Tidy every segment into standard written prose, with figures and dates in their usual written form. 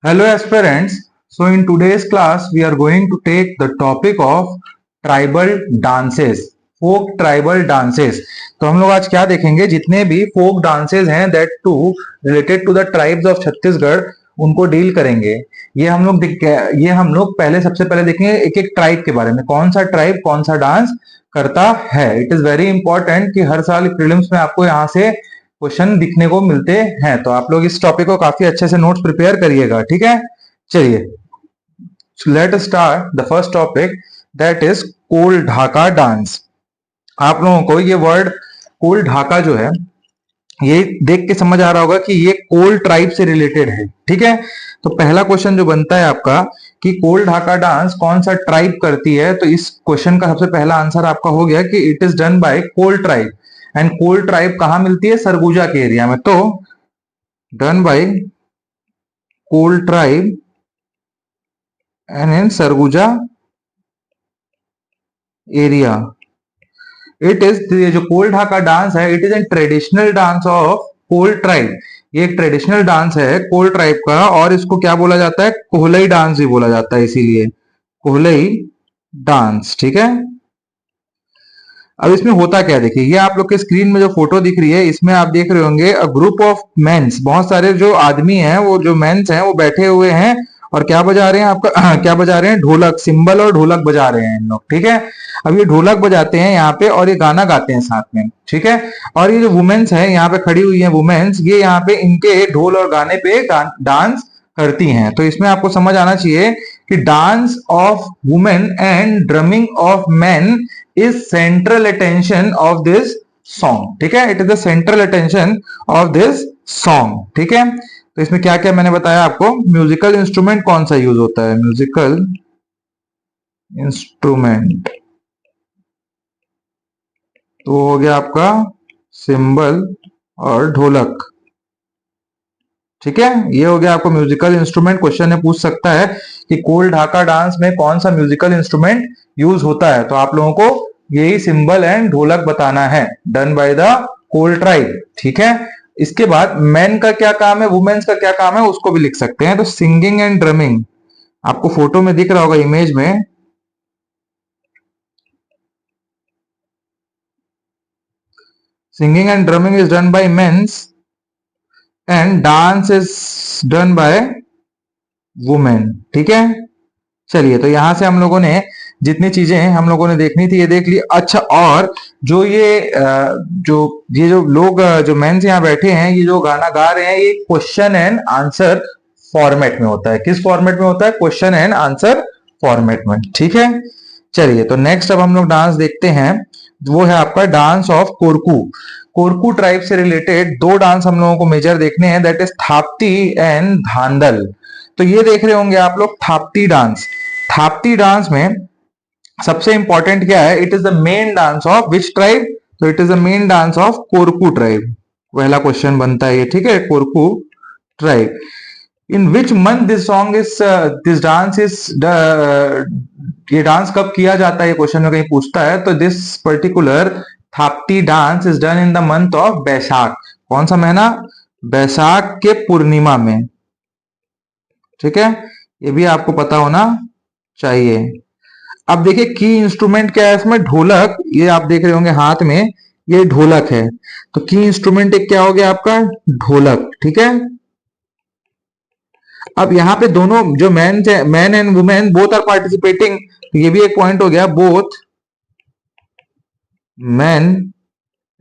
Hello aspirants. So in today's class we are going to take the topic of tribal dances, folk tribal dances. तो हम लोग आज क्या देखेंगे, जितने भी फोक डांसेस हैं that to related to the tribes of Chhattisgarh उनको डील करेंगे। ये हम लोग पहले सबसे पहले देखेंगे एक एक ट्राइब के बारे में, कौन सा ट्राइब कौन सा डांस करता है। इट इज वेरी इंपॉर्टेंट कि हर साल प्रीलिम्स में आपको यहाँ से क्वेश्चन दिखने को मिलते हैं, तो आप लोग इस टॉपिक को काफी अच्छे से नोट्स प्रिपेयर करिएगा, ठीक है। चलिए let start the first topic, that is Kol Dhaka dance. आप लोगों को ये वर्ड कोल ढाका जो है ये देख के समझ आ रहा होगा कि ये कोल ट्राइब से रिलेटेड है, ठीक है। तो पहला क्वेश्चन जो बनता है आपका कि कोल ढाका डांस कौन सा ट्राइब करती है, तो इस क्वेश्चन का सबसे पहला आंसर आपका हो गया कि it is done by Kol tribe. And Kol tribe कहां मिलती है, सरगुजा के एरिया में। तो done by Kol tribe and in Surguja area. It is, ये जो कोल ढाका डांस है it is an traditional dance of Kol tribe. ये एक ट्रेडिशनल डांस है कोल ट्राइब का, और इसको क्या बोला जाता है, कोहलई डांस भी बोला जाता है, इसीलिए कोहलई डांस, ठीक है। अब इसमें होता क्या है, देखिए ये आप लोग के स्क्रीन में जो फोटो दिख रही है इसमें आप देख रहे होंगे अ ग्रुप ऑफ मेंस, बहुत सारे जो आदमी हैं वो जो मेंस हैं वो बैठे हुए हैं और क्या बजा रहे हैं आपका क्या बजा रहे हैं, ढोलक, सिंबल और ढोलक बजा रहे हैं इन लोग, ठीक है। अब ये ढोलक बजाते हैं यहाँ पे और ये गाना गाते हैं साथ में, ठीक है। और ये जो वुमेन्स है यहाँ पे खड़ी हुई है वुमेन्स, ये यहाँ पे इनके ढोल और गाने पे डांस करती हैं। तो इसमें आपको समझ आना चाहिए कि dance of women and drumming of main is central attention of this song, ठीक है। It is the central attention of this song, ठीक है। तो इसमें क्या क्या मैंने बताया आपको, म्यूजिकल इंस्ट्रूमेंट कौन सा यूज होता है, म्यूजिकल इंस्ट्रूमेंट तो हो गया आपका सिंबल और ढोलक, ठीक है। ये हो गया आपको म्यूजिकल इंस्ट्रूमेंट। क्वेश्चन में पूछ सकता है कि कोल ढाका डांस में कौन सा म्यूजिकल इंस्ट्रूमेंट यूज होता है, तो आप लोगों को यही सिंबल एंड ढोलक बताना है, done by the Kol tribe, ठीक है। इसके बाद मेन का क्या काम है, वुमेन्स का क्या काम है, उसको भी लिख सकते हैं। तो सिंगिंग एंड ड्रमिंग आपको फोटो में दिख रहा होगा इमेज में, singing and drumming is done by mens and dance is done by women, ठीक है। चलिए तो यहां से हम लोगों ने जितनी चीजें हम लोगों ने देखनी थी ये देख ली। अच्छा, और जो ये जो लोग जो मेंस यहाँ बैठे हैं, ये जो गाना गा रहे हैं, ये क्वेश्चन एंड आंसर फॉर्मेट में होता है। किस फॉर्मेट में होता है, क्वेश्चन एंड आंसर फॉर्मेट में, ठीक है। चलिए तो नेक्स्ट अब हम लोग डांस देखते हैं, वो है आपका dance of Korku. Korku tribe से रिलेटेड दो डांस हम लोगों को मेजर देखने हैं, that is Thapti and Dhandhal. तो ये देख रहे होंगे आप लोग थाप्ती डांस। थाप्ती डांस में सबसे इंपॉर्टेंट क्या है, it is the main dance of which tribe, तो it is the main dance of Korku tribe. पहला क्वेश्चन बनता है ये, ठीक है, Korku tribe. In which month this song is this dance is, ये डांस कब किया जाता है, ये क्वेश्चन में कहीं पूछता है। तो this particular Thapti dance is done in the month of Baisakh. कौन सा महीना, बैसाख के पूर्णिमा में, ठीक है। ये भी आपको पता होना चाहिए। अब देखिए की इंस्ट्रूमेंट क्या है इसमें, ढोलक। ये आप देख रहे होंगे हाथ में, ये ढोलक है। तो की इंस्ट्रूमेंट एक क्या हो गया आपका, ढोलक, ठीक है। अब यहाँ पे दोनों जो man and women both are participating, तो ये भी एक पॉइंट हो गया, both man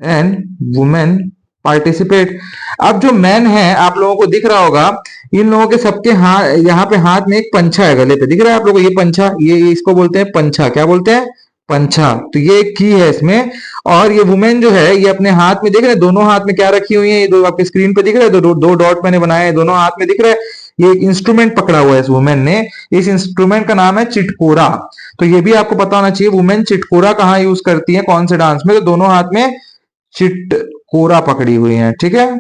and women participate. अब जो मैन है आप लोगों को दिख रहा होगा, इन लोगों के सबके हाथ, यहाँ पे हाथ में एक पंछा है, गले पे दिख रहा है आप लोगों को, ये पंछा, ये इसको बोलते हैं पंछा, क्या बोलते हैं, पंछा। तो ये एक की है इसमें। और ये वुमेन जो है ये अपने हाथ में देख रहे हैं, दोनों हाथ में क्या रखी हुई है, ये दो आपके स्क्रीन पे दिख रहा है, दो डॉट मैंने बनाए हैं, दोनों हाथ में दिख रहा है। ये एक इंस्ट्रूमेंट पकड़ा हुआ है इस वुमेन ने, इस इंस्ट्रूमेंट का नाम है चिटकोरा। तो ये भी आपको पता होना चाहिए, वुमेन चिटकोरा कहाँ यूज करती है, कौन से डांस में, तो दोनों हाथ में चिटकोरा पकड़ी हुई है, ठीक है।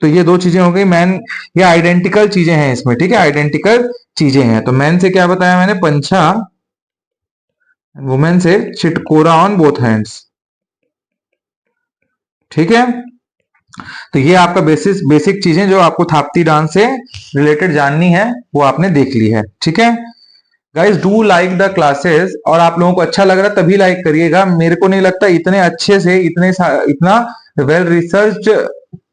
तो ये दो चीजें हो गई मैन, ये आइडेंटिकल चीजें हैं इसमें, ठीक है, आइडेंटिकल चीजें हैं। तो मैन से क्या बताया मैंने, पंछा, वुमेन से चिटकोरा ऑन बोथ हैंड्स, ठीक है। तो ये आपका बेसिक चीजें जो आपको थाप्ती डांस से रिलेटेड जाननी है वो आपने देख ली है। ठीक है guys, do like the classes. और आप लोगों को अच्छा लग रहा है तभी लाइक करिएगा। मेरे को नहीं लगता इतने अच्छे से इतना वेल रिसर्च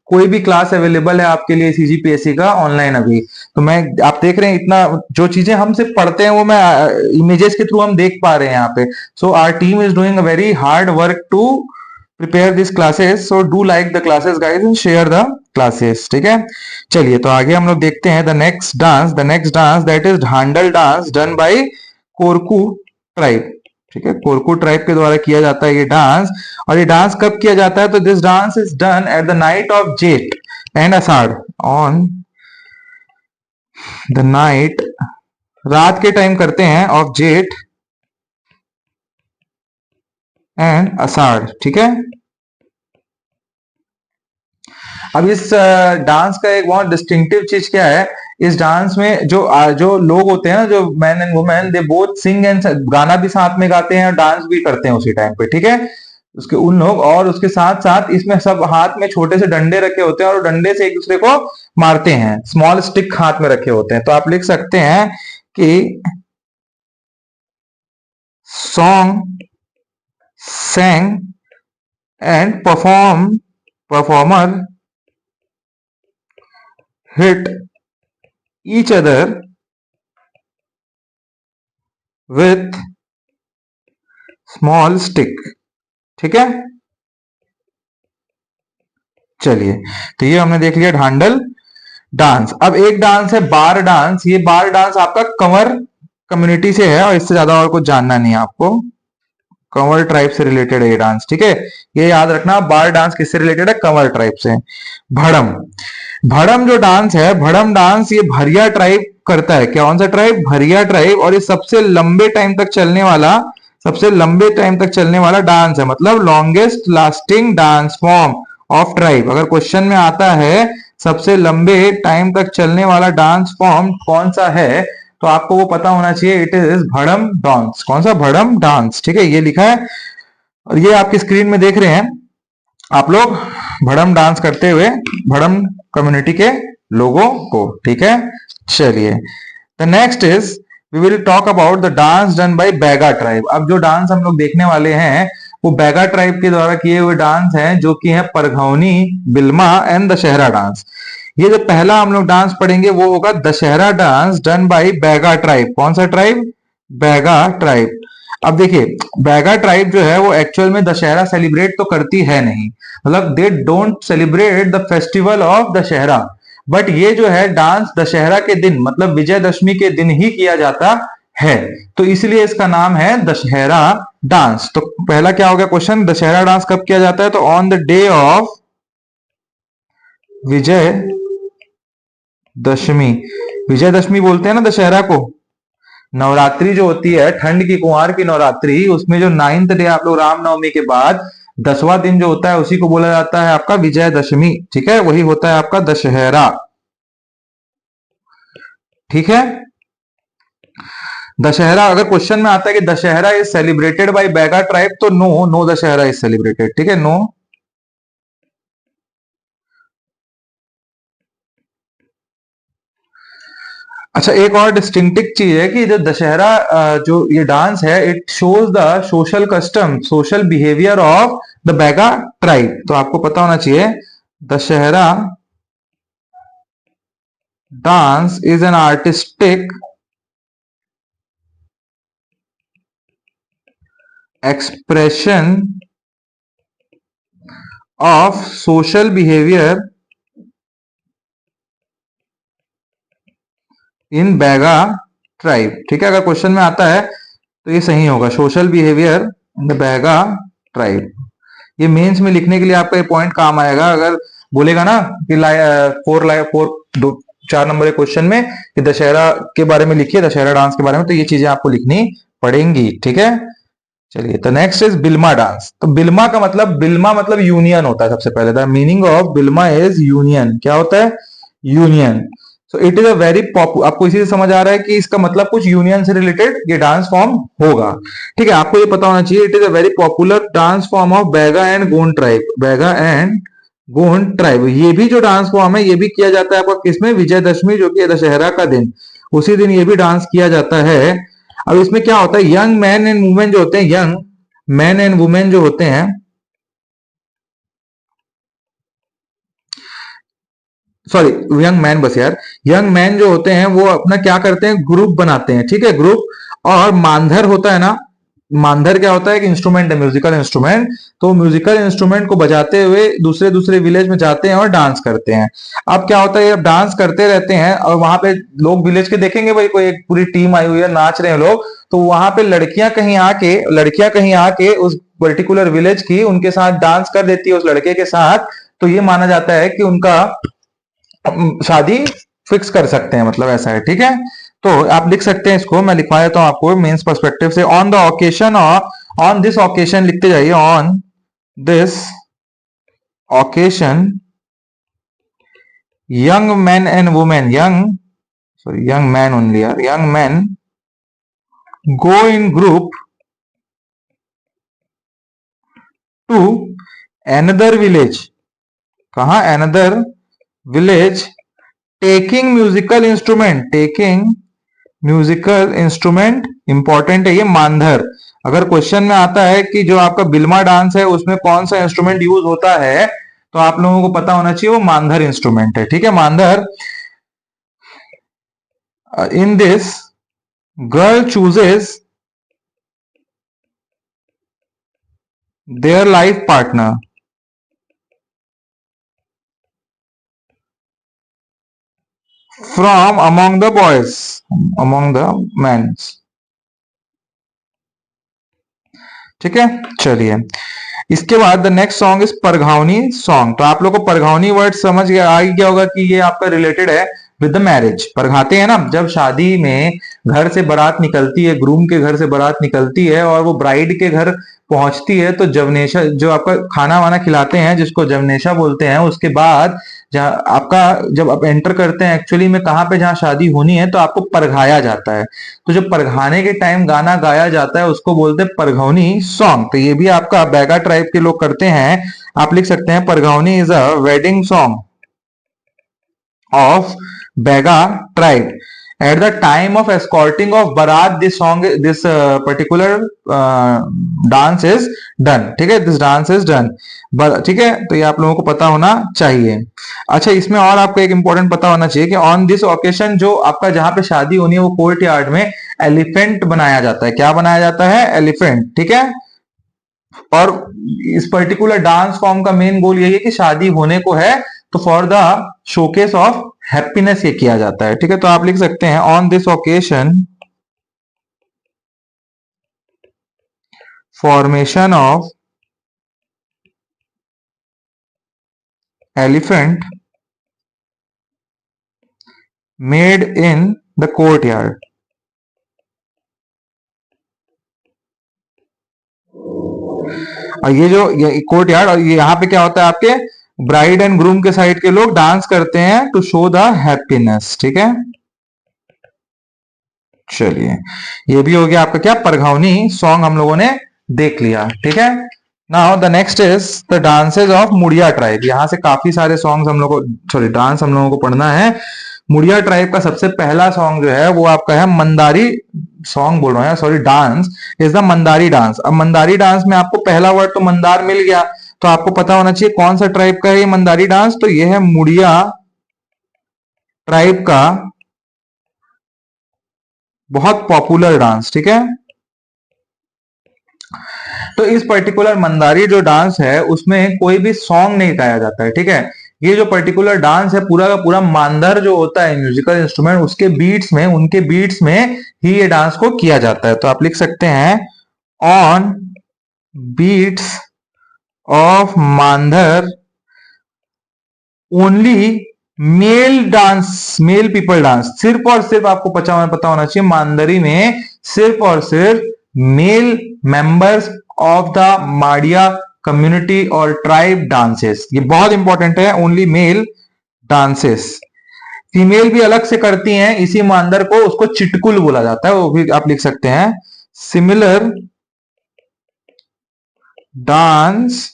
कोई भी क्लास अवेलेबल है आपके लिए सीजीपीएससी का ऑनलाइन अभी। तो मैं, आप देख रहे हैं इतना जो चीजें हम सिर्फ पढ़ते हैं वो मैं इमेजेस के थ्रू हम देख पा रहे हैं यहाँ पे। So our team is doing a very hard work to prepare this classes. So do like the classes guys and share the classes. ठीक है, चलिए तो आगे हम लोग देखते हैं the next dance that is Dhandal dance done by Korku tribe. ठीक है, कोरकू ट्राइब के द्वारा किया जाता है ये डांस। और ये डांस कब किया जाता है? तो this dance is done at the night of Jeth and Ashadh, on the night, रात के टाइम करते हैं, ऑफ जेठ एंड अषाढ़। ठीक है, अब इस डांस का एक बहुत डिस्टिंक्टिव चीज क्या है, इस डांस में जो लोग होते हैं ना, जो man and women, they both sing and, गाना भी साथ में गाते हैं और डांस भी करते हैं उसी टाइम पे। ठीक है, उसके उन लोग, और उसके साथ साथ इसमें सब हाथ में छोटे से डंडे रखे होते हैं और डंडे से एक दूसरे को मारते हैं। स्मॉल स्टिक हाथ में रखे होते हैं। तो आप लिख सकते हैं कि song sang and performer hit each other with small stick। ठीक है, चलिए तो ये हमने देख लिया ढांडल डांस। अब एक डांस है बार डांस। ये बार डांस आपका कंवर कम्युनिटी से है और इससे ज्यादा और कुछ जानना नहीं है आपको। कंवर ट्राइब से रिलेटेड है ये डांस। ठीक है, ये याद रखना, बार डांस किससे रिलेटेड है? कंवर ट्राइब से। भड़म, भड़म जो डांस है, भड़म डांस ये भरिया ट्राइब करता है। क्या, कौन सा ट्राइब? भरिया ट्राइब। और ये सबसे लंबे टाइम तक चलने वाला डांस है, मतलब longest lasting dance form of tribe. अगर क्वेश्चन में आता है सबसे लंबे टाइम तक चलने वाला डांस फॉर्म कौन सा है, तो आपको वो पता होना चाहिए, इट इज भड़म डांस। कौन सा? भड़म डांस। ठीक है, ये लिखा है और ये आपकी स्क्रीन में देख रहे हैं आप लोग, भड़म डांस करते हुए भड़म कम्युनिटी के लोगों को। ठीक है, चलिए the next is we will talk about the dance done by Baiga tribe. अब जो डांस हम लोग देखने वाले हैं वो बैगा ट्राइब के द्वारा किए हुए डांस हैं, जो कि है परघौनी, बिल्मा एंड दशहरा डांस। ये जो पहला हम लोग डांस पढ़ेंगे वो होगा Dussehra dance done by Baiga tribe. कौन सा ट्राइब? बैगा ट्राइब। अब देखिए, बैगा ट्राइब जो है वो एक्चुअल में दशहरा सेलिब्रेट तो करती है नहीं, मतलब they don't celebrate the festival of Dussehra, but ये जो है डांस दशहरा के दिन, मतलब विजयदशमी के दिन ही किया जाता है, तो इसलिए इसका नाम है दशहरा डांस। तो पहला क्या हो गया क्वेश्चन, दशहरा डांस कब किया जाता है? तो ऑन द डे ऑफ विजय दशमी। विजयदशमी बोलते हैं ना दशहरा को। नवरात्रि जो होती है, ठंड की कुंवार की नवरात्रि, उसमें जो 9th डे आप लोग रामनवमी के बाद 10वां दिन जो होता है उसी को बोला जाता है आपका विजयदशमी। ठीक है, वही होता है आपका दशहरा। ठीक है, दशहरा अगर क्वेश्चन में आता है कि Dussehra is celebrated by Baiga tribe, तो नो दशहरा इज सेलिब्रेटेड। ठीक है, नो। अच्छा, एक और डिस्टिंक्टिव चीज है कि जो दशहरा जो ये डांस है, it shows the social custom, social behaviour of the Baiga tribe. तो आपको पता होना चाहिए Dussehra dance is an artistic expression of social behaviour in Baiga tribe. ठीक है, अगर क्वेश्चन में आता है तो ये सही होगा, social behaviour in the Baiga tribe. ये मेंस में लिखने के लिए आपका ये पॉइंट काम आएगा। अगर बोलेगा ना कि 4 नंबर के क्वेश्चन में कि दशहरा के बारे में लिखिए, दशहरा डांस के बारे में, तो ये चीजें आपको लिखनी पड़ेंगी। ठीक है, चलिए तो नेक्स्ट इज बिल्मा डांस। तो बिल्मा का मतलब, बिल्मा मतलब यूनियन होता है। सबसे पहले the meaning of Bilma is union. क्या होता है? Union. So it is a very popular, आपको इसी से समझ आ रहा है कि इसका मतलब कुछ यूनियन से रिलेटेड ये डांस फॉर्म होगा। ठीक है, आपको ये पता होना चाहिए, it is a very popular dance form of Baiga and Gond tribe. Baiga and Gond tribe, ये भी जो डांस फॉर्म है ये भी किया जाता है आपका किसमें, विजयदशमी जो कि है दशहरा का दिन, उसी दिन ये भी डांस किया जाता है। अब इसमें क्या होता है, यंग मैन एंड वुमेन जो होते हैं, यंग मैन एंड वुमेन जो होते हैं, सॉरी यंग मैन बस यार, यंग मैन जो होते हैं वो अपना क्या करते हैं, ग्रुप बनाते हैं, ठीक है, ग्रुप। और मानधर होता है ना, मानधर क्या होता है, एक इंस्ट्रूमेंट है, म्यूजिकल इंस्ट्रूमेंट। तो म्यूजिकल इंस्ट्रूमेंट को बजाते हुए दूसरे दूसरे विलेज में जाते हैं और डांस करते हैं। अब क्या होता है, अब डांस करते रहते हैं और वहां पे लोग विलेज के देखेंगे भाई, कोई एक पूरी टीम आई हुई है, नाच रहे हैं लोग, तो वहां पे लड़कियां कहीं आके उस पर्टिकुलर विलेज की उनके साथ डांस कर देती है उस लड़के के साथ। तो ये माना जाता है कि उनका शादी फिक्स कर सकते हैं, मतलब ऐसा है, ठीक है। तो आप लिख सकते हैं इसको, मैं लिखवा देता हूं आपको मेंस पर्सपेक्टिव से। ऑन द ओकेशन, और ऑन दिस ओकेशन लिखते जाइए, on this occasion young man and women, young man only यार, young man go in group to another village, कहा, another village, taking musical instrument, important है ये मानधर। अगर question में आता है कि जो आपका बिल्मा डांस है उसमें कौन सा इंस्ट्रूमेंट यूज होता है, तो आप लोगों को पता होना चाहिए वो मानधर इंस्ट्रूमेंट है, ठीक है, Mandhar. In this girl chooses their life partner from among the boys, among the man, ठीक है। चलिए, इसके बाद the next song is Parghavni song. तो आप लोग को परघावनी वर्ड समझ गया, आ ही गया होगा कि ये आपका रिलेटेड है विद द मैरिज। परघाते हैं ना, जब शादी में घर से बारात निकलती है, ग्रूम के घर से बारात निकलती है और वो ब्राइड के घर पहुंचती है, तो जवनेशा जो आपका खाना वाना खिलाते हैं जिसको जवनेशा बोलते हैं, उसके बाद जहाँ आपका जब आप एंटर करते हैं एक्चुअली में कहाँ पे, जहाँ शादी होनी है, तो आपको परघाया जाता है। तो जब परघाने के टाइम गाना गाया जाता है उसको बोलते हैं परघौनी सॉन्ग। तो ये भी आपका बैगा ट्राइब के लोग करते हैं। आप लिख सकते हैं Parghauni is a wedding song of Bega tribe. At the time of escorting of Barat, this particular dance is done. ठीक है, this dance is done. ठीक है, तो ये आप लोगों को पता होना चाहिए। अच्छा, इसमें और आपको एक इंपॉर्टेंट पता होना चाहिए कि ऑन दिस ओकेशन जो आपका जहां पे शादी होनी है वो कोर्ट यार्ड में एलिफेंट बनाया जाता है। क्या बनाया जाता है? एलिफेंट, ठीक है। और इस पर्टिकुलर डांस फॉर्म का मेन गोल यही है कि शादी होने को है, तो for the showcase of happiness ये किया जाता है, ठीक है। तो आप लिख सकते हैं on this occasion formation of elephant made in the courtyard. और ये जो कोर्ट यार्ड, और यहाँ पे क्या होता है, आपके ब्राइड एंड ग्रूम के साइड के लोग डांस करते हैं टू शो द हैप्पीनेस, ठीक है। चलिए, ये भी हो गया आपका क्या, परघावनी सॉन्ग हम लोगों ने देख लिया, ठीक है। Now the next is the dances of Muria tribe. यहां से काफी सारे सॉन्ग्स हम लोग को, सॉरी डांस हम लोगों को पढ़ना है। मुड़िया ट्राइब का सबसे पहला सॉन्ग जो है वो आपका है मंदारी सॉन्ग, बोल रहा हूँ sorry, dance is the Mandari dance. अब मंदारी डांस में आपको पहला वर्ड तो मंदार मिल गया, तो आपको पता होना चाहिए कौन सा ट्राइब का है ये मंदारी डांस। तो ये है मुड़िया ट्राइब का बहुत पॉपुलर डांस, ठीक है। तो इस पर्टिकुलर मंदारी जो डांस है उसमें कोई भी सॉन्ग नहीं गाया जाता है, ठीक है। ये जो पर्टिकुलर डांस है पूरा का पूरा मानधर जो होता है म्यूजिकल इंस्ट्रूमेंट, उसके बीट्स में, उनके बीट्स में ही ये डांस को किया जाता है। तो आप लिख सकते हैं on beats of Mandhar only male dance, male people dance, सिर्फ और सिर्फ आपको पता होना चाहिए मानदरी में सिर्फ और सिर्फ male members of the Madia community और ट्राइब डांसेस। ये बहुत इंपॉर्टेंट है, ओनली मेल डांसेस। फीमेल भी अलग से करती हैं इसी मानदर को, उसको चिटकुल बोला जाता है, वो भी आप लिख सकते हैं। Similar dance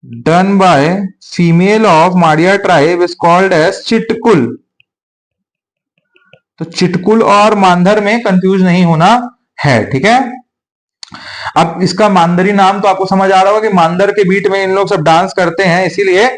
done by female of Maria tribe is called as Chitkul. तो चिटकुल और मांधर में कंफ्यूज नहीं होना है, ठीक है। अब इसका मांदरी नाम तो आपको समझ आ रहा होगा कि मांदर के बीट में इन लोग सब डांस करते हैं, इसीलिए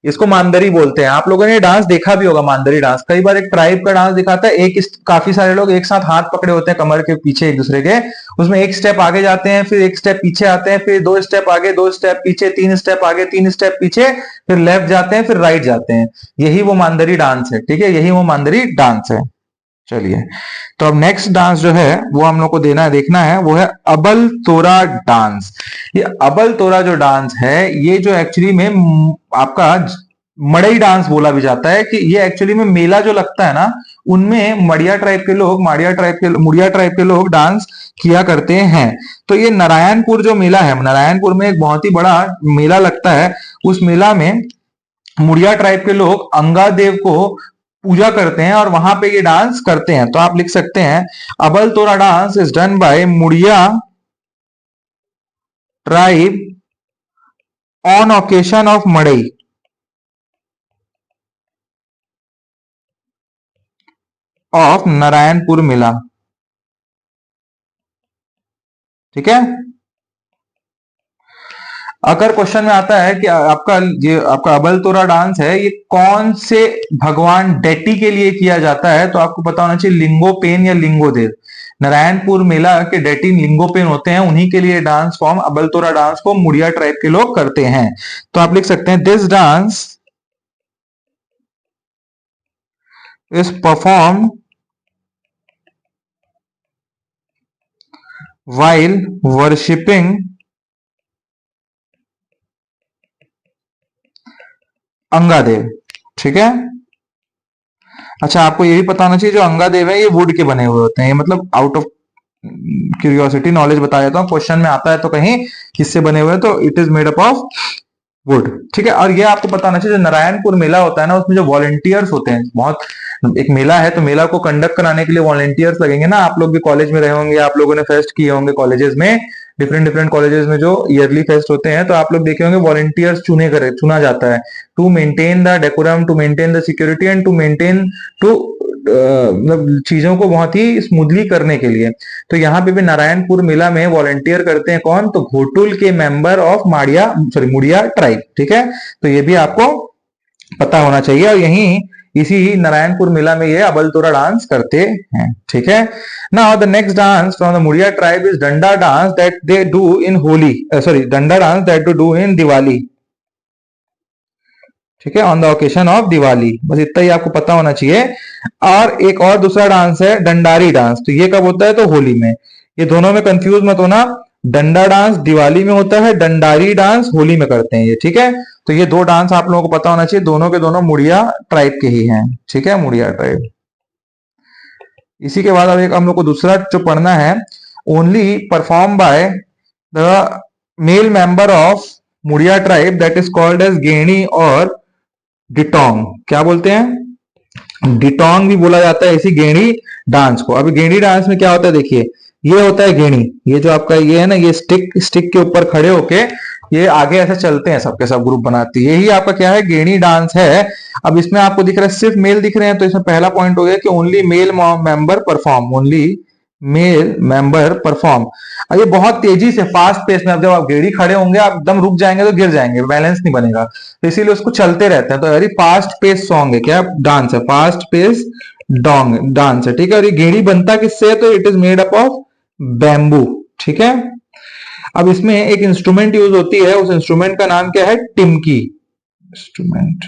इसको मांदरी बोलते हैं। आप लोगों ने डांस देखा भी होगा, मांदरी डांस। कई बार एक ट्राइब का डांस दिखाता है, काफी सारे लोग एक साथ हाथ पकड़े होते हैं कमर के पीछे एक दूसरे के, उसमें एक स्टेप आगे जाते हैं, फिर एक स्टेप पीछे आते हैं, फिर 2 स्टेप आगे, 2 स्टेप पीछे, 3 स्टेप आगे, 3 स्टेप पीछे, फिर लेफ्ट जाते हैं, फिर राइट जाते हैं। यही वो मांदरी डांस है, ठीक है, यही वो मांदरी डांस है। चलिए, तो अब नेक्स्ट डांस जो है वो हम लोग को देखना है, वो है अबल तोरा डांस। ये अबल तोरा जो डांस है, ये जो एक्चुअली में आपका मड़ई डांस बोला भी जाता है, कि ये एक्चुअली में मेला जो लगता है ना, उनमें मुड़िया ट्राइब के लोग डांस किया करते हैं। तो ये नारायणपुर जो मेला है, नारायणपुर में एक बहुत ही बड़ा मेला लगता है। उस मेला में मुड़िया ट्राइब के लोग अंगा देव को पूजा करते हैं और वहां पे ये डांस करते हैं। तो आप लिख सकते हैं Abal Tora dance is done by Muria tribe on occasion of Madai of Narayanpur mela, ठीक है। अगर क्वेश्चन में आता है कि आपका अबल तोरा डांस है, ये कौन से भगवान डेटी के लिए किया जाता है, तो आपको पता होना चाहिए लिंगोपेन या लिंगोदेव। नारायणपुर मेला के डेटी लिंगोपेन होते हैं, उन्हीं के लिए डांस फॉर्म अबल तोरा डांस को मुड़िया ट्राइब के लोग करते हैं। तो आप लिख सकते हैं this dance is perform while worshipping अंगादेव, ठीक है। अच्छा, आपको ये भी पता होना चाहिए जो अंगादेव है ये वुड के बने हुए होते हैं। ये मतलब आउट ऑफ क्यूरियोसिटी नॉलेज बता देता हूँ, क्वेश्चन में आता है तो कहीं किससे बने हुए हैं, तो it is made up of would, ठीक है। और ये आपको पता होना चाहिए जो नारायणपुर मेला होता है ना, उसमें जो वॉलंटियर्स होते हैं, बहुत एक मेला है तो मेला को कंडक्ट कराने के लिए वॉलंटियर्स लगेंगे ना। आप लोग भी कॉलेज में रहे होंगे, आप लोगों ने फेस्ट किए होंगे कॉलेजेस में, डिफरेंट डिफरेंट कॉलेजेस में जो ईयरली फेस्ट होते हैं, तो आप लोग देखे होंगे वॉलंटियर्स चुना जाता है to maintain the decorum, to maintain the security and to मतलब चीजों को बहुत ही स्मूथली करने के लिए। तो यहाँ पे भी नारायणपुर मेला में वॉलंटियर करते हैं कौन, तो घोटुल के मेंबर ऑफ मुड़िया ट्राइब, ठीक है। तो ये भी आपको पता होना चाहिए। और यही इसी नारायणपुर मेला में ये अबल तोरा डांस करते हैं, ठीक है। Now the next dance from the Muria tribe is Danda dance that they do in Holi, sorry Danda dance that do in Diwali, ठीक है, on the occasion of Diwali. बस इतना ही आपको पता होना चाहिए। और एक और दूसरा डांस है डंडारी डांस, तो ये कब होता है, तो होली में। ये दोनों में कंफ्यूज मत होना, डंडा डांस दिवाली में होता है, डंडारी डांस होली में करते हैं ये, ठीक है। तो ये दो डांस आप लोगों को पता होना चाहिए, दोनों के दोनों मुड़िया ट्राइब के ही हैं, ठीक है, मुड़िया ट्राइब। इसी के बाद अब एक हम लोग को दूसरा जो पढ़ना है, only perform by the male member of Muria tribe that is called as Geni और डिटोंग। क्या बोलते हैं, डिटोंग भी बोला जाता है इसी गेड़ी डांस को। अभी गेड़ी डांस में क्या होता है, देखिए ये होता है गेड़ी, ये जो आपका ये है ना, ये स्टिक के ऊपर खड़े होके ये आगे ऐसे चलते हैं, सबके सब ग्रुप बनाते हैं, यही आपका क्या है, गेड़ी डांस है। अब इसमें आपको दिख रहा है सिर्फ मेल दिख रहे हैं, तो इसमें पहला पॉइंट हो गया कि only male member perform, only male member perform. ये बहुत तेजी से फास्ट पेस में, अब जब आप गेड़ी खड़े होंगे आप एकदम रुक जाएंगे तो गिर जाएंगे, बैलेंस नहीं बनेगा, तो इसीलिए उसको चलते रहते हैं। तो वेरी फास्ट पेस सॉन्ग है, क्या डांस है, फास्ट पेस डोंग डांस है, ठीक है। और ये गेड़ी बनता किससे है, तो it is made up of bamboo, ठीक है। अब इसमें एक इंस्ट्रूमेंट यूज होती है, उस इंस्ट्रूमेंट का नाम क्या है, टिमकी इंस्ट्रूमेंट।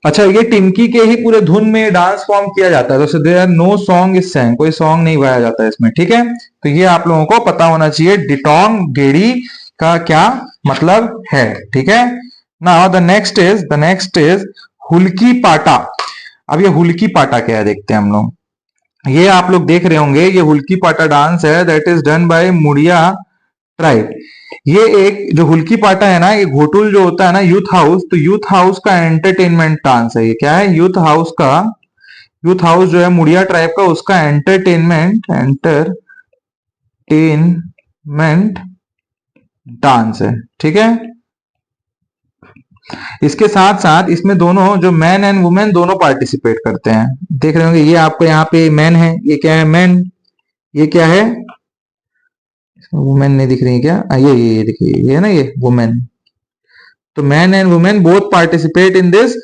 अच्छा, ये टिमकी के ही पूरे धुन में डांस फॉर्म किया जाता है, तो there are no song is sang, कोई सॉन्ग नहीं गाया जाता है इसमें, ठीक है। तो ये आप लोगों को पता होना चाहिए डिटोंग गेड़ी का क्या मतलब है, ठीक है। नाउ द नेक्स्ट इज हुल्की पाटा। अब ये हुल्की पाटा क्या है देखते हैं हम लोग। ये आप लोग देख रहे होंगे, ये हुल्की पाटा डांस है that is done by Muria tribe. ये एक जो हुल्की पाटा है ना, ये घोटुल जो होता है ना यूथ हाउस, तो यूथ हाउस का एंटरटेनमेंट डांस है। ये क्या है? यूथ हाउस का, यूथ हाउस जो है मुड़िया ट्राइब का, उसका एंटरटेनमेंट डांस है। ठीक है, इसके साथ साथ इसमें दोनों जो मैन एंड वुमेन दोनों पार्टिसिपेट करते हैं। देख रहे होंगे ये आपको यहाँ पे मैन है, ये क्या है? मैन। ये क्या है? वुमेन नहीं दिख रही है क्या? ये देखिए, ये है ना, ये वुमेन। तो man and women both participate in this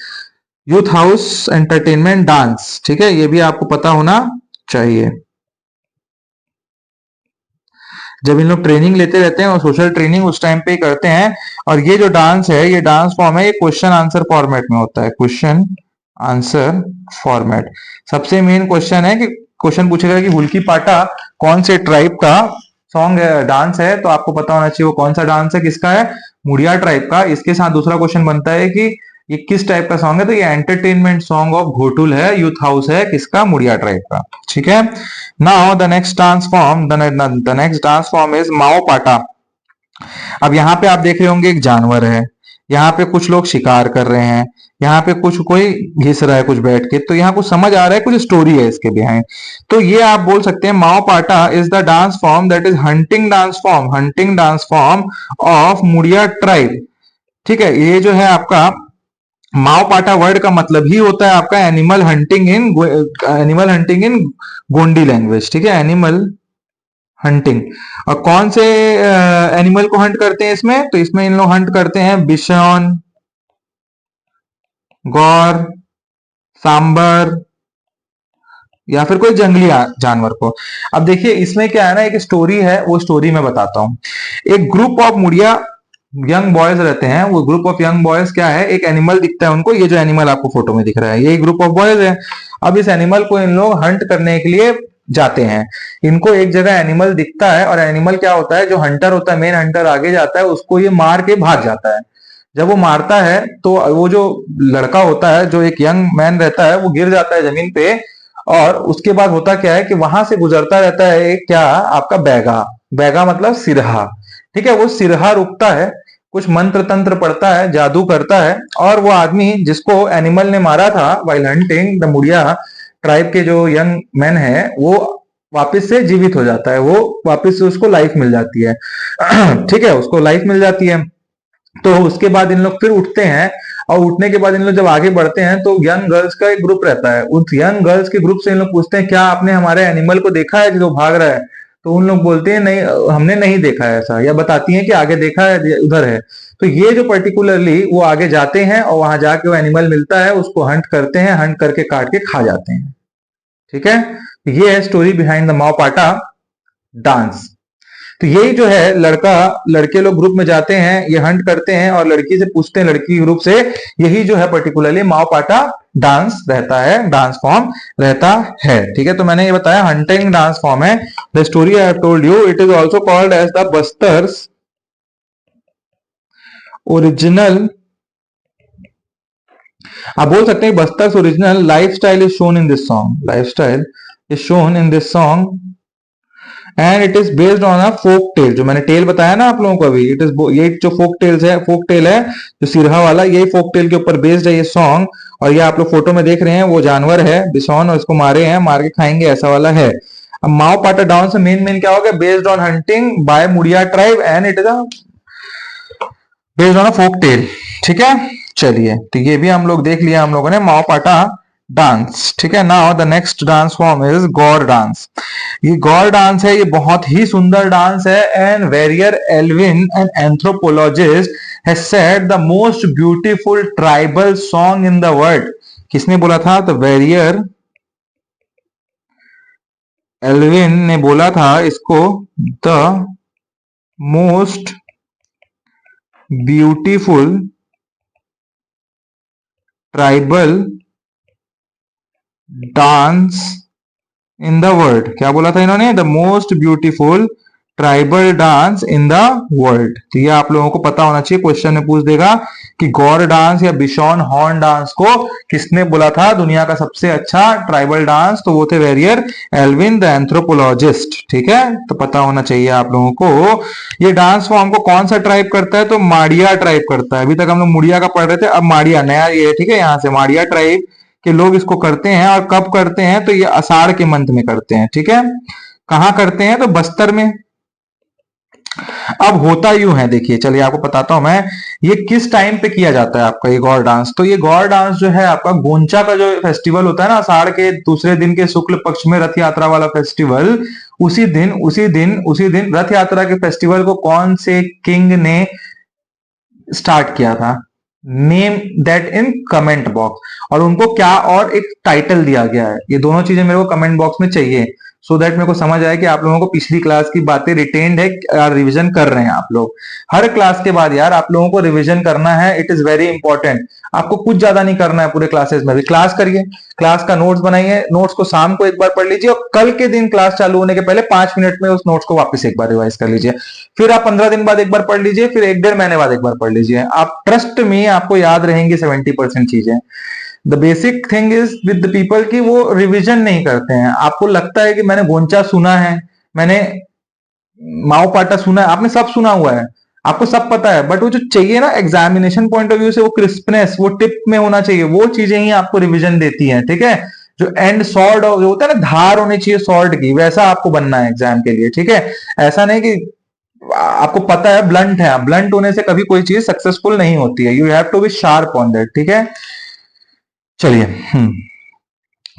youth house entertainment dance. ठीक है, ये भी आपको पता होना चाहिए। जब इन लोग ट्रेनिंग लेते रहते हैं और सोशल ट्रेनिंग उस टाइम पे ही करते हैं। और ये जो डांस है, ये डांस फॉर्म है, ये क्वेश्चन आंसर फॉर्मेट में होता है। Question answer format. सबसे मेन क्वेश्चन है कि क्वेश्चन पूछेगा कि हुल्की पाटा कौन से ट्राइब का सॉन्ग है, डांस है, तो आपको पता होना चाहिए वो कौन सा डांस है, किसका है? मुड़िया ट्राइब का। इसके साथ दूसरा क्वेश्चन बनता है कि ये किस टाइप का सॉन्ग है, तो ये एंटरटेनमेंट सॉन्ग ऑफ घोटुल है, यूथ हाउस है, किसका? मुड़िया ट्राइब का। ठीक है, now the next dance form, the next dance form is Mao Pata. अब यहाँ पे आप देख रहे होंगे एक जानवर है, यहाँ पे कुछ लोग शिकार कर रहे हैं, यहाँ पे कुछ कोई घिस रहा है कुछ बैठ के, तो यहाँ कुछ समझ आ रहा है, कुछ स्टोरी है इसके बिहाइंड। तो ये आप बोल सकते हैं Mao Pata is the dance form that is hunting dance form of Muria tribe. ठीक है, ये जो है आपका माओ पाटा वर्ड का मतलब ही होता है आपका animal hunting in Gondi language. ठीक है, एनिमल हंटिंग। और कौन से एनिमल को हंट करते हैं इसमें? तो इसमें इन लोग हंट करते हैं बिशॉन, गौर, सांबर, या फिर कोई जंगली जानवर को। अब देखिए इसमें क्या है ना, एक स्टोरी है, वो स्टोरी मैं बताता हूं। एक group of Muria young boys रहते हैं, वो ग्रुप ऑफ यंग बॉयज क्या है, एक एनिमल दिखता है उनको, ये जो एनिमल आपको फोटो में दिख रहा है, ये ग्रुप ऑफ बॉयज है। अब इस एनिमल को इन लोग हंट करने के लिए जाते हैं। इनको एक जगह एनिमल दिखता है, और एनिमल क्या होता है, जो हंटर होता है, मेन हंटर आगे जाता है, उसको ये मार के भाग जाता है। जब वो मारता है तो वो जो लड़का होता है, जो एक यंग मैन रहता है, वो गिर जाता है जमीन पे। और उसके बाद होता क्या है कि वहां से गुजरता रहता है एक, क्या आपका, बैगा। बैगा मतलब सिरहा। ठीक है, वो सिरहा रुकता है, कुछ मंत्र तंत्र पढ़ता है, जादू करता है, और वो आदमी जिसको एनिमल ने मारा था while hunting the Muria tribe के जो यंग मैन है, वो वापस से जीवित हो जाता है, वो वापस से उसको लाइफ मिल जाती है। ठीक है, उसको लाइफ मिल जाती है। तो उसके बाद इन लोग फिर उठते हैं, और उठने के बाद इन लोग जब आगे बढ़ते हैं तो यंग गर्ल्स का एक ग्रुप रहता है। उस यंग गर्ल्स के ग्रुप से इन लोग पूछते हैं, क्या आपने हमारे एनिमल को देखा है जो भाग रहा है? तो उन लोग बोलते हैं, नहीं, हमने नहीं देखा है ऐसा, या बताती हैं कि आगे देखा है, उधर है। तो ये जो पर्टिकुलरली वो आगे जाते हैं, और वहां जाके वो एनिमल मिलता है, उसको हंट करते हैं, हंट करके काट के खा जाते हैं। ठीक है, तो ये है story behind the Mao Pata dance. तो यही जो है, लड़का लड़के लोग ग्रुप में जाते हैं, ये हंट करते हैं, और लड़की से पूछते हैं, लड़की ग्रुप से, यही जो है पर्टिकुलरली माओ पाटा डांस रहता है, डांस फॉर्म रहता है। ठीक है, तो मैंने ये बताया हंटिंग डांस फॉर्म है। The story I have told you, it is also called as the Bastar's original. आप बोल सकते हैं Bastar's original life style is shown in this song, life style is shown in this song, and it is based on a folk tale. जो मैंने tell बताया ना आप लोगों को अभी, इट इज, ये जो फोक टेल है जो सिरहा वाला, यही फोक टेल के ऊपर बेस्ड है ये सॉन्ग। और ये आप लोग फोटो में देख रहे हैं, वो जानवर है बिसॉन, और इसको मारे हैं, मार के खाएंगे, ऐसा वाला है। अब माओ पाटा डांस मेन मेन क्या होगा, based on hunting by Muria tribe, and it is based on a folk tale. ठीक है, चलिए, तो ये भी हम लोग देख लिया हम लोगों ने, माओ पाटा डांस। ठीक है, now the next dance form is Gaur dance. ये गौर डांस है, ये बहुत ही सुंदर डांस है, and Verrier Elwin an anthropologist has said the most beautiful tribal song in the world. किसने बोला था? तो वेरियर एल्विन ने बोला था इसको, the most beautiful tribal dance in the world. क्या बोला था इन्होंने? The most beautiful tribal dance in the world. तो ये आप लोगों को पता होना चाहिए, क्वेश्चन में पूछ देगा कि गौर डांस या बिशॉन हॉर्न डांस को किसने बोला था दुनिया का सबसे अच्छा ट्राइबल डांस, तो वो थे वेरियर एल्विन द एंथ्रोपोलॉजिस्ट। ठीक है, तो पता होना चाहिए आप लोगों को। ये डांस फॉर्म को कौन सा ट्राइब करता है, तो माड़िया ट्राइब करता है। अभी तक हम लोग मुड़िया का पढ़ रहे थे, अब माड़िया नया ये है। ठीक है, यहाँ से माड़िया ट्राइब के लोग इसको करते हैं। और कब करते हैं, तो ये आषाढ़ के मंथ में करते हैं। ठीक है, कहाँ करते हैं, तो बस्तर में। अब होता यूं है, देखिए चलिए आपको बताता हूं मैं, ये किस टाइम पे किया जाता है आपका ये गौर डांस। तो ये गौर डांस जो है आपका गोंचा का जो फेस्टिवल होता है ना, आषाढ़ के दूसरे दिन के शुक्ल पक्ष में रथ यात्रा वाला फेस्टिवल, उसी दिन रथ यात्रा के फेस्टिवल को कौन से किंग ने स्टार्ट किया था, name that in comment box. और उनको क्या और एक टाइटल दिया गया है, ये दोनों चीजें मेरे को कमेंट बॉक्स में चाहिए, सो दैट मेरे को समझ आए कि आप लोगों को पिछली क्लास की बातें रिटेन्ड है, रिवीजन कर रहे हैं आप लोग। हर क्लास के बाद यार आप लोगों को रिवीजन करना है, इट इज वेरी इंपॉर्टेंट। आपको कुछ ज्यादा नहीं करना है पूरे क्लासेस में भी। क्लास करिए, क्लास का नोट्स बनाइए, नोट्स को शाम को एक बार पढ़ लीजिए, और कल के दिन क्लास चालू होने के पहले 5 मिनट में उस नोट्स को वापस एक बार रिवाइज कर लीजिए। फिर आप 15 दिन बाद एक बार पढ़ लीजिए, फिर 1-1.5 महीने बाद एक बार पढ़ लीजिए। आप ट्रस्ट में, आपको याद रहेंगी 70% चीजें। The basic thing is with the people की वो रिवीजन नहीं करते हैं। आपको लगता है कि मैंने गोंचा सुना है, मैंने माओ पाटा सुना है, आपने सब सुना हुआ है, आपको सब पता है, बट वो जो चाहिए ना एग्जामिनेशन पॉइंट ऑफ व्यू से, वो क्रिस्पनेस, वो टिप में होना चाहिए, वो चीजें ही आपको रिवीजन देती हैं। ठीक है, जो एंड सॉर्ड जो होता है ना, धार होनी चाहिए सॉर्ड की, वैसा आपको बनना है एग्जाम के लिए। ठीक है, ऐसा नहीं कि आपको पता है ब्लंट है, ब्लंट होने से कभी कोई चीज सक्सेसफुल नहीं होती है। You have to be sharp on that. ठीक है, चलिए।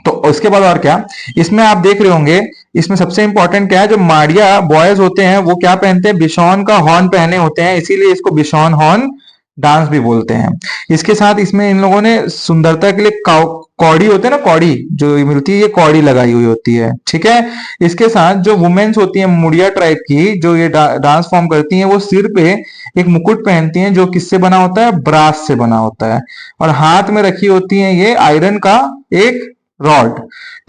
तो उसके बाद और क्या, इसमें आप देख रहे होंगे, इसमें सबसे इंपॉर्टेंट क्या है, जो माड़िया बॉयज होते हैं वो क्या पहनते हैं, बिशॉन का हॉर्न पहने होते हैं, इसीलिए इसको बिशॉन हॉर्न डांस भी बोलते हैं। इसके साथ इसमें इन लोगों ने सुंदरता के लिए कौड़ी होते हैं ना, कौड़ी जो मिलती है, ये कौड़ी लगाई हुई होती है। ठीक है, इसके साथ जो वुमेन्स होती हैं मुड़िया ट्राइब की, जो ये डांस फॉर्म करती हैं, वो सिर पे एक मुकुट पहनती हैं, जो किससे बना होता है, ब्रास से बना होता है। और हाथ में रखी होती है ये आयरन का एक रॉड।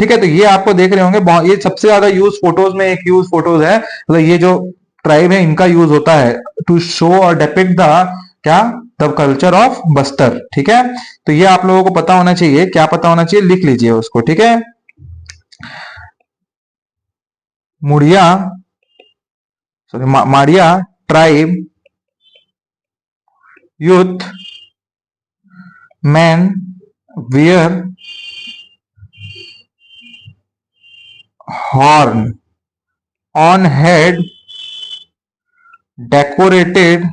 ठीक है, तो ये आपको देख रहे होंगे, ये सबसे ज्यादा यूज फोटोज में, एक यूज फोटोज है, मतलब ये जो ट्राइब है इनका यूज होता है टू शो और डेपिक्ट द क्या, द कल्चर ऑफ बस्तर। ठीक है, तो ये आप लोगों को पता होना चाहिए, क्या पता होना चाहिए, लिख लीजिए उसको। ठीक है, Muria sorry Maria tribe youth man wear horn on head decorated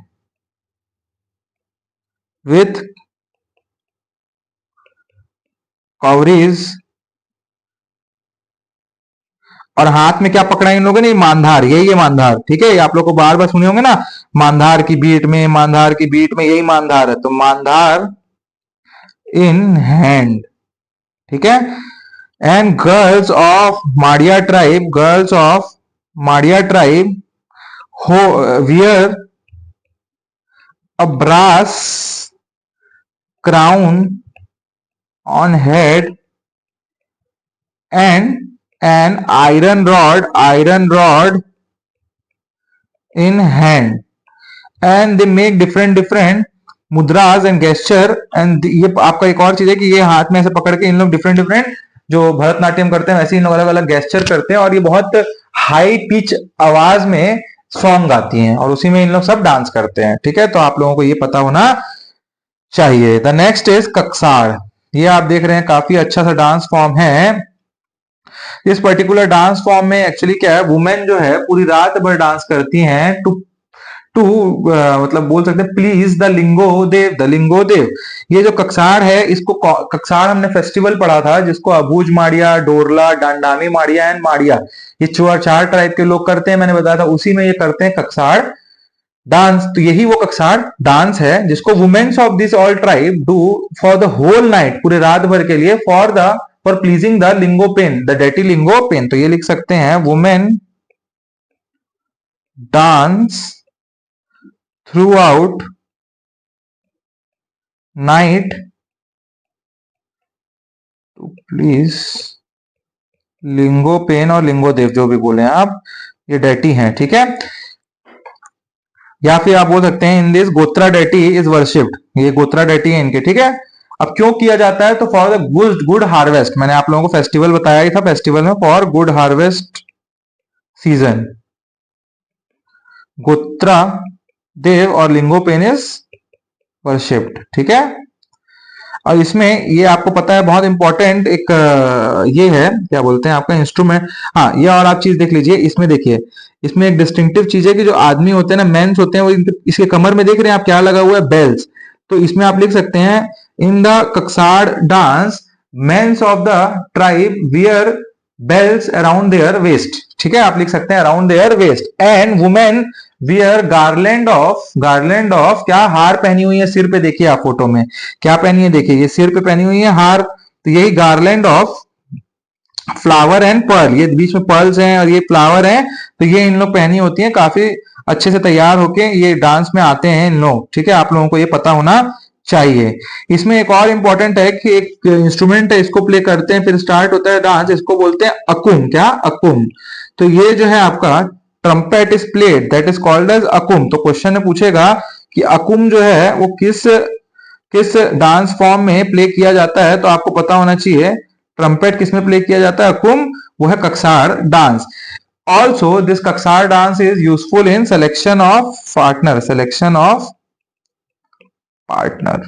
with cowries। और हाथ में क्या पकड़ा इन लोगों ने, मांधार, यही है मांधार। ठीक है, आप लोग को बार बार सुने होंगे ना, मांधार की बीट में, मांधार की बीट में, यही मांधार है, तो मांधार इन हैंड। ठीक है, and girls of Maria tribe who wear a brass crown on head and an iron rod in hand, and they make different मुद्राज and gesture. And ये आपका एक और चीज है कि ये हाथ में ऐसे पकड़ के इन लोग डिफरेंट जो भरतनाट्यम करते हैं वैसे इन लोग अलग अलग गेस्चर करते हैं, और ये बहुत हाई पिच आवाज में सॉन्ग गाती हैं, और उसी में इन लोग सब डांस करते हैं। ठीक है, तो आप लोगों को ये पता होना चाहिए। The next is Kaksad. ये आप देख रहे हैं, काफी अच्छा सा डांस फॉर्म है। इस पर्टिकुलर डांस फॉर्म में एक्चुअली क्या है, वुमेन जो है पूरी रात भर डांस करती हैं टू टू मतलब बोल सकते हैं प्लीज द लिंगोदेव, द लिंगोदेव। ये जो कक्साड़ है, इसको कक्साड़ हमने फेस्टिवल पढ़ा था, जिसको अबूझ माड़िया, डोरला, डांडामी माड़िया एंड माड़िया, ये चार ट्राइब के लोग करते हैं, मैंने बताया था, उसी में ये करते हैं कक्साड़ डांस। तो यही वो कक्साड़ डांस है जिसको women's of this all tribe do for the whole night, पूरे रात भर के लिए, for pleasing the Lingopen, the deity Lingopen. तो ये लिख सकते हैं, women dance throughout night to please Lingopen और लिंगोदेव, जो भी बोले आप, ये डेटी हैं, ठीक है। या फिर आप बोल सकते हैं इन दिस गोत्रा डेटी इज वर्शिप्ड, ये गोत्रा डेटी है इनके, ठीक है। अब क्यों किया जाता है, तो for the good good harvest, मैंने आप लोगों को फेस्टिवल बताया ही था, फेस्टिवल में फॉर गुड हार्वेस्ट सीजन गोत्रा देव और लिंगोपेन इज वर्शिप्ड, ठीक है। और इसमें ये आपको पता है बहुत इंपॉर्टेंट एक ये है, क्या बोलते हैं आपका इंस्ट्रूमेंट, हाँ ये और आप चीज देख लीजिए, इसमें देखिए, इसमें एक डिस्टिंक्टिव चीज है कि जो आदमी होते हैं ना, मेंस होते हैं, वो इसके कमर में देख रहे हैं आप क्या लगा हुआ है, बेल्स। तो इसमें आप लिख सकते हैं in the Kaksad dance men's of the tribe wear bells around their waist, ठीक है, आप लिख सकते हैं around their waist, and women wear garland of क्या, हार पहनी हुई है सिर पे, देखिए आप फोटो में क्या पहनी है, देखिए ये सिर पे पहनी हुई है हार, तो यही garland of flower and pearl, ये बीच में पर्ल्स हैं और ये फ्लावर हैं, तो ये इन लोग पहनी होती हैं, काफी अच्छे से तैयार होके ये डांस में आते हैं इन लोग, ठीक है, आप लोगों को ये पता होना चाहिए। इसमें एक और इंपॉर्टेंट है कि एक इंस्ट्रूमेंट है, इसको प्ले करते हैं फिर स्टार्ट होता है डांस, इसको बोलते हैं अकुम, क्या, अकुम। तो ये जो है आपका trumpet is played that is called as Akum. तो क्वेश्चन में पूछेगा कि अकुम जो है वो किस किस डांस फॉर्म में प्ले किया जाता है, तो आपको पता होना चाहिए ट्रम्पेट किस में प्ले किया जाता है, अकुम, वो है Kaksad dance. Also this Kaksad dance is useful in selection of partner, selection of partner,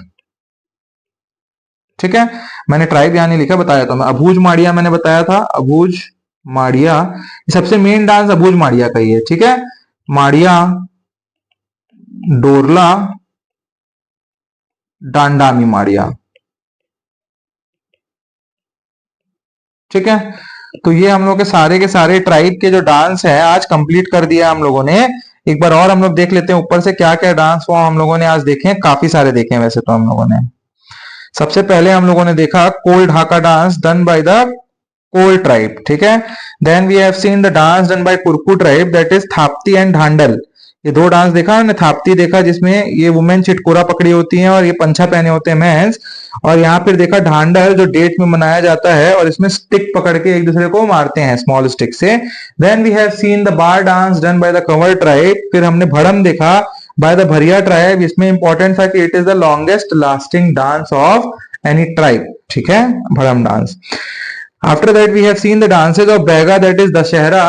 ठीक है। मैंने ट्राइब यहां नहीं लिखा, बताया था मैं, अबूझ माड़िया मैंने बताया था, अबूझ माड़िया, सबसे मेन डांस अबूझ माड़िया का ही है, ठीक है, माड़िया, डोरला, डांडामी माड़िया, ठीक है। तो ये हम लोग के सारे ट्राइब के जो डांस है आज कंप्लीट कर दिया हम लोगों ने। एक बार और हम लोग देख लेते हैं ऊपर से क्या क्या डांस फॉर्म हम लोगों ने आज देखे हैं, काफी सारे देखे हैं वैसे तो हम लोगों ने। सबसे पहले हम लोगों ने देखा Kol Dhaka dance done by the Kol tribe, ठीक है। Then we have seen the dance done by Kurku tribe that is Thapti and Dhandal. ये दो डांस देखा हमने, थाप्ती देखा जिसमें ये वुमेन चिटकोरा पकड़ी होती हैं और ये पंछा पहने होते हैं मेंस, और यहाँ फिर देखा ढांडल जो डेट में मनाया जाता है और इसमें स्टिक पकड़ के एक दूसरे को मारते हैं स्मॉल स्टिक से। Then we have seen the Bar dance done by the Kanwar tribe. फिर हमने भड़म देखा बाय द भरिया ट्राइब, इसमें इंपॉर्टेंट था कि it is the longest lasting dance of any tribe, ठीक है, Bhadam dance. After that we have seen the dances of Baiga that is Dussehra,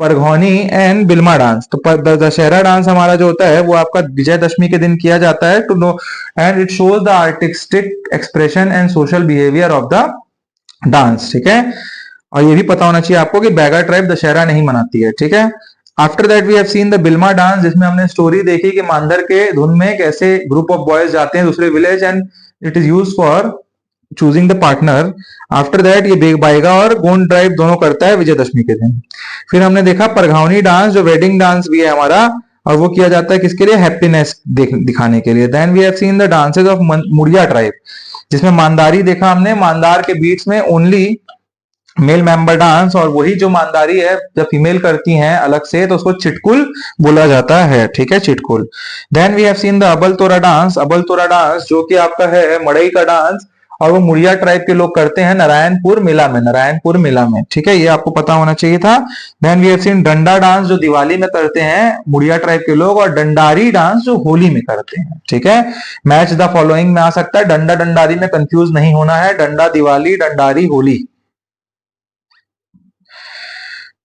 Parghauni and Bilma dance. तो Dussehra dance हमारा जो होता है वो आपका विजयदशमी के दिन किया जाता है, to know, and it shows the artistic expression and social behaviour of the dance, ठीक है। और ये भी पता होना चाहिए आपको कि बैगा ट्राइब दशहरा नहीं मनाती है, ठीक है। After that we have seen the Bilma dance, जिसमें हमने स्टोरी देखी कि मांदर के धुन में कैसे ग्रुप ऑफ बॉयज जाते हैं दूसरे village and it is use for choosing the partner. After that ये बाइगा और गोंड ड्राइव दोनों करता है विजयदशमी के दिन। फिर हमने देखा परघावनी डांस जो वेडिंग डांस भी है हमारा, और वो किया जाता है किसके लिए, हैप्पीनेस दिखाने के लिए। Then we have seen the dances of Muria tribe, जिसमें मांदारी देखा हमने, मांदार के बीच में ओनली मेल मेंबर डांस, और वही जो मांदारी है जब फीमेल करती हैं अलग से तो उसको चिटकुल बोला जाता है, ठीक है, Chitkul. Then we have seen the Abal Tora dance, अबल तोरा डांस जो कि आपका है मड़ई का डांस, और वो मुड़िया ट्राइब के लोग करते हैं नारायणपुर मेला में, नारायणपुर मेला में, ठीक है, ये आपको पता होना चाहिए था। देन वी हैव सीन डंडा डांस जो दिवाली में करते हैं मुड़िया ट्राइब के लोग, और डंडारी डांस जो होली में करते हैं, ठीक है। मैच द फॉलोइंग में आ सकता है, डंडा डंडारी में कंफ्यूज नहीं होना है, डंडा दिवाली, डंडारी होली।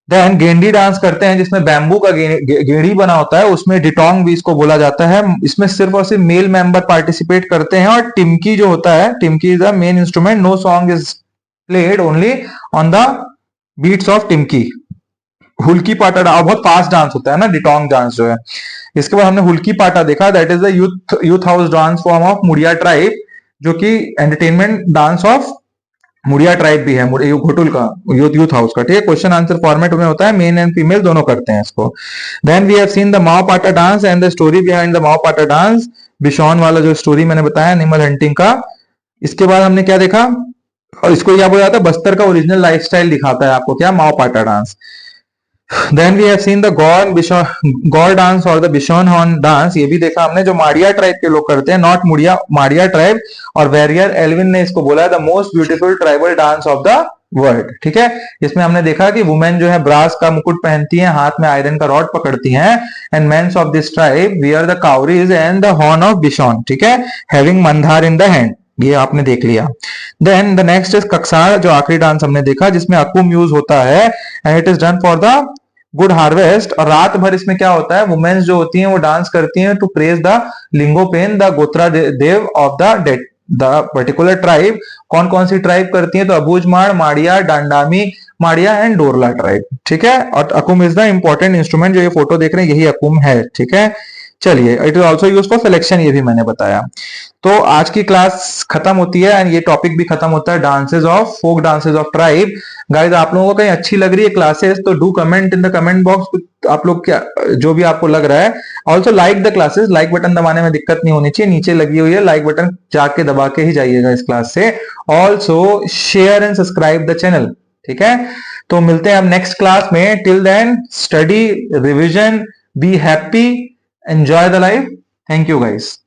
देन गेंडी डांस करते हैं जिसमें बैम्बू का गेड़ी बना होता है, उसमें डिटोंग भी इसको बोला जाता है। इसमें सिर्फ और सिर्फ मेल मेंबर पार्टिसिपेट करते हैं, और टिमकी जो होता है, Timki is the main instrument, no song is played only on the beats of Timki. Hulki Pata dance बहुत फास्ट डांस होता है ना, डिटोंग डांस जो है। इसके बाद हमने हुल्की पाटा देखा, that is the youth house dance form of Muria tribe, जो कि entertainment dance of Muria tribe भी है, घोटुल का यूथ हाउस का, ठीक है। क्वेश्चन आंसर फॉर्मेट में होता है, मेन एंड फीमेल दोनों करते हैं इसको। Then we have seen the Mao Pata dance and the story behind the Mao Pata dance, बिशॉन वाला जो स्टोरी मैंने बताया एनिमल हंटिंग का। इसके बाद हमने क्या देखा, और इसको क्या बोला जाता है, बस्तर का ओरिजिनल लाइफस्टाइल दिखाता है आपको, क्या, Mao Pata dance. Then we have seen the Gaur dance और द बिशोन हॉर्न डांस, ये भी देखा हमने, जो माड़िया ट्राइब के लोग करते हैं, नॉट माड़िया ट्राइब। और वेरियर एल्विन ने इसको बोला है the most beautiful tribal dance of the word, ठीक है। इसमें हमने देखा कि वुमेन जो है ब्रास का मुकुट पहनती हैं, हाथ में आयरन का रॉड पकड़ती हैं, and men's of this tribe wear the cowries and the horn of bison, ठीक है, having Mandar in the hand. ये आपने देख लिया। Then the next is Kaksar, जो आखिरी डांस हमने देखा जिसमें अकुम यूज होता है, and it is done for the good harvest. और रात भर इसमें क्या होता है, वुमेन्स जो होती हैं वो डांस करती हैं to praise the Lingopen the Gotra Dev of the dead the particular tribe. कौन कौन सी ट्राइब करती है, तो अबूझमाड़, माड़िया, डांडामी माड़िया एंड डोरला ट्राइब, ठीक है। और Akum is the important instrument, जो ये फोटो देख रहे हैं यही अकुम है, ठीक है। चलिए, it is also use for selection, ये भी मैंने बताया। तो आज की क्लास खत्म होती है एंड ये टॉपिक भी खत्म होता है, dances of folk dances of tribe. Guys, आप लोगों को कहीं अच्छी लग रही है क्लासेस तो do comment in the comment box, आप लोग क्या जो भी आपको लग रहा है। Also like the classes, like button दबाने में दिक्कत नहीं होनी चाहिए, नीचे लगी हुई है लाइक बटन, जाके दबा के ही जाइएगा इस क्लास से। Also share and subscribe the channel, ठीक है। तो मिलते हैं हम नेक्स्ट क्लास में। Till then study, revision, be happy, enjoy the life. Thank you guys.